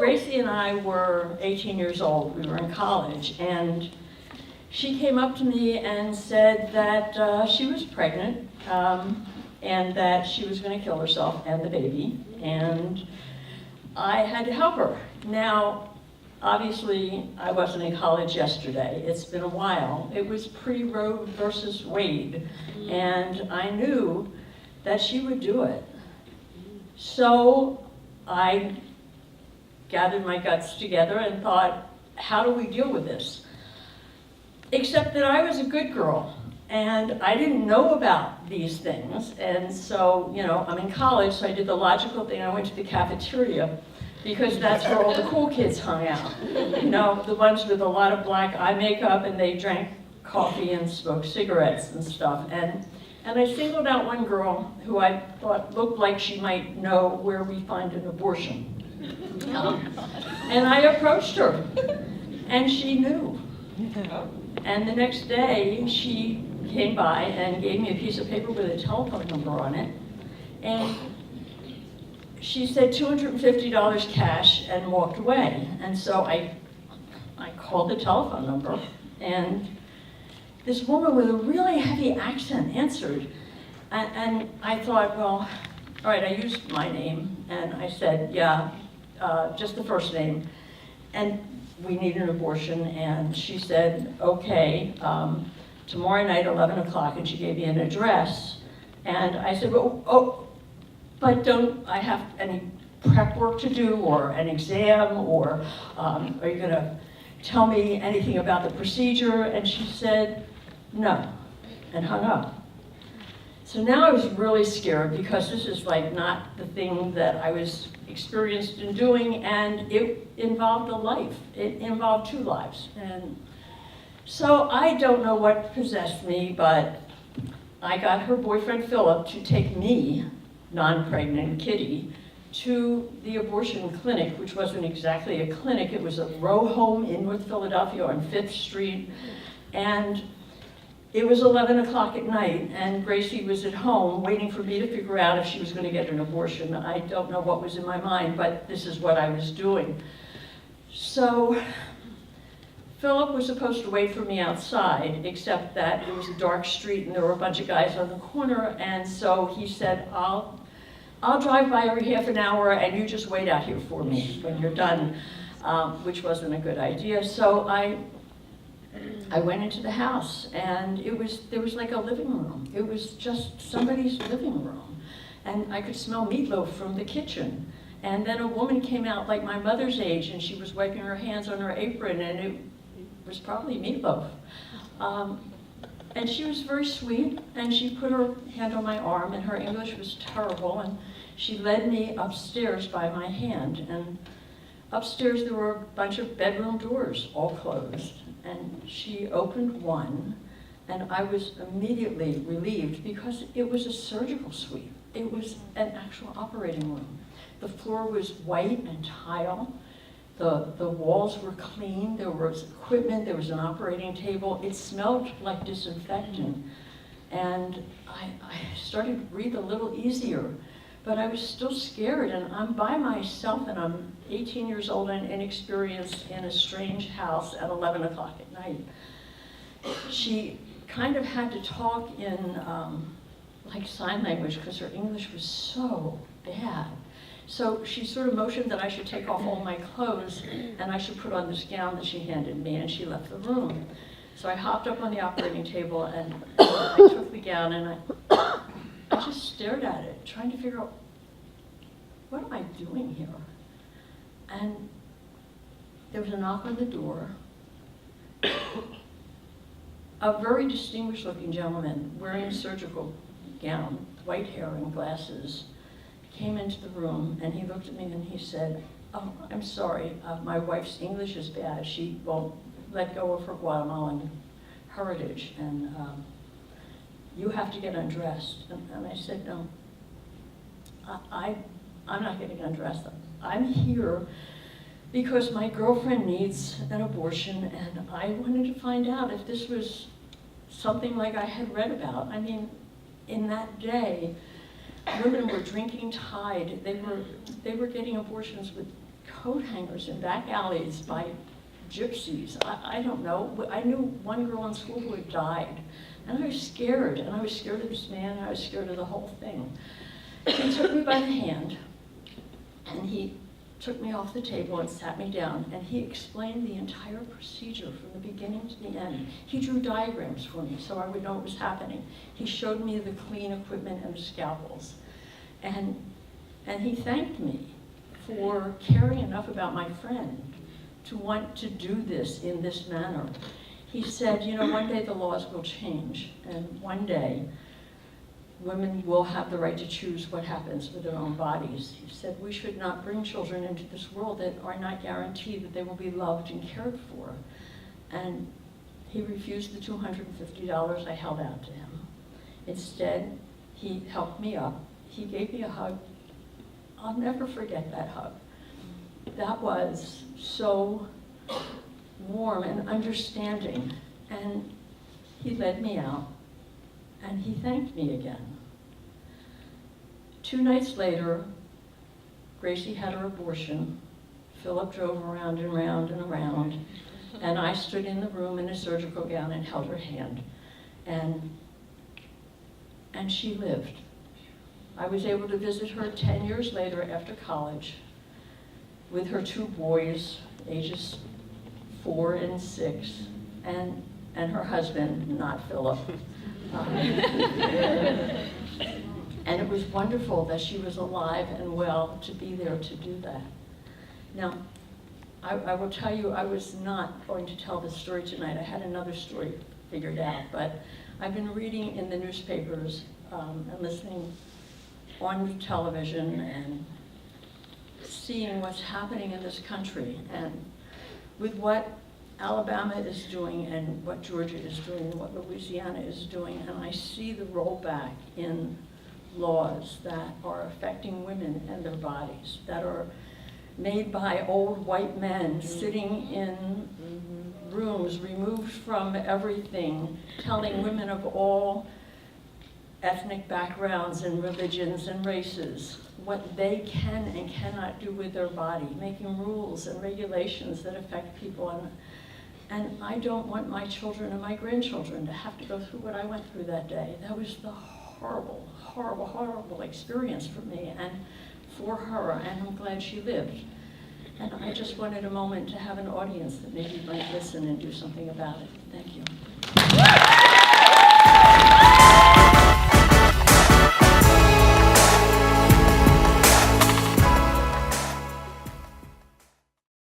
Gracie and I were 18 years old. We were in college, and she came up to me and said that she was pregnant, and that she was going to kill herself and the baby, and I had to help her. Now, obviously, I wasn't in college yesterday. It's been a while. It was pre-Roe versus Wade, and I knew that she would do it. So I gathered my guts together and thought, how do we deal with this? Except that I was a good girl, and I didn't know about these things, and so, you know, I'm in college, so I did the logical thing. I went to the cafeteria, because that's where all the cool kids hung out. You know, the ones with a lot of black eye makeup, and they drank coffee and smoked cigarettes and stuff. And I singled out one girl who I thought looked like she might know where we find an abortion. And I approached her, and she knew. And the next day, she came by and gave me a piece of paper with a telephone number on it. And she said $250 cash and walked away. And so I called the telephone number, and this woman with a really heavy accent answered. And I thought, well, all right, I used my name, and I said, yeah, just the first name, and we need an abortion. And she said, okay, tomorrow night, 11 o'clock, and she gave me an address. And I said, well, oh, but don't I have any prep work to do, or an exam, or are you going to tell me anything about the procedure? And she said, no, and hung up. So now I was really scared, because this is like not the thing that I was experienced in doing, and it involved a life. It involved two lives. And so I don't know what possessed me, but I got her boyfriend Philip to take me, non-pregnant Kitty, to the abortion clinic, which wasn't exactly a clinic. It was a row home in North Philadelphia on 5th Street. And it was 11 o'clock at night, and Gracie was at home waiting for me to figure out if she was going to get an abortion. I don't know what was in my mind, but this is what I was doing. So Philip was supposed to wait for me outside, except that it was a dark street and there were a bunch of guys on the corner, and so he said, I'll drive by every half an hour and you just wait out here for me when you're done, which wasn't a good idea. So I went into the house, and there was like a living room. It was just somebody's living room. And I could smell meatloaf from the kitchen. And then a woman came out like my mother's age, and she was wiping her hands on her apron, and it was probably meatloaf. And she was very sweet, and she put her hand on my arm, and her English was terrible, and she led me upstairs by my hand. And upstairs there were a bunch of bedroom doors, all closed. And she opened one, and I was immediately relieved, because it was a surgical suite. It was an actual operating room. The floor was white and tile. The walls were clean. There was equipment. There was an operating table. It smelled like disinfectant. And I started to breathe a little easier. But I was still scared, and I'm by myself, and I'm 18 years old and inexperienced in a strange house at 11 o'clock at night. She kind of had to talk in like sign language, because her English was so bad. So she sort of motioned that I should take off all my clothes, and I should put on this gown that she handed me, and she left the room. So I hopped up on the operating table, and I took the gown, and I just stared at it, trying to figure out, what am I doing here? And there was a knock on the door. A very distinguished looking gentleman wearing a surgical gown, white hair and glasses, came into the room, and he looked at me and he said, oh, I'm sorry, my wife's English is bad. She won't let go of her Guatemalan heritage, and you have to get undressed. And I said, no, I'm not getting undressed. I'm here because my girlfriend needs an abortion, and I wanted to find out if this was something like I had read about. I mean, in that day, women were drinking Tide. They were getting abortions with coat hangers in back alleys by gypsies. I don't know. I knew one girl in school who had died. And I was scared. And I was scared of this man. And I was scared of the whole thing. He took me by the hand. And he took me off the table and sat me down. And he explained the entire procedure from the beginning to the end. He drew diagrams for me so I would know what was happening. He showed me the clean equipment and the scalpels. And he thanked me for caring enough about my friend to want to do this in this manner. He said, you know, one day the laws will change, and one day women will have the right to choose what happens with their own bodies. He said we should not bring children into this world that are not guaranteed that they will be loved and cared for. And he refused the $250 I held out to him. Instead, he helped me up. He gave me a hug. I'll never forget that hug. That was so warm and understanding. And he led me out, and he thanked me again. 2 nights later, Gracie had her abortion. Philip drove around and around and around, and I stood in the room in a surgical gown and held her hand. And she lived. I was able to visit her 10 years later after college with her 2 boys, ages 4 and 6, and her husband, not Philip. And it was wonderful that she was alive and well to be there to do that. Now, I will tell you, I was not going to tell this story tonight. I had another story figured out, but I've been reading in the newspapers and listening on television and seeing what's happening in this country, and with what Alabama is doing and what Georgia is doing and what Louisiana is doing, and I see the rollback in laws that are affecting women and their bodies, that are made by old white men sitting in rooms removed from everything, telling women of all ethnic backgrounds and religions and races what they can and cannot do with their body, making rules and regulations that affect people. And I don't want my children and my grandchildren to have to go through what I went through that day. That was the horrible, horrible, horrible experience for me and for her, and I'm glad she lived. And I just wanted a moment to have an audience that maybe might listen and do something about it. Thank you.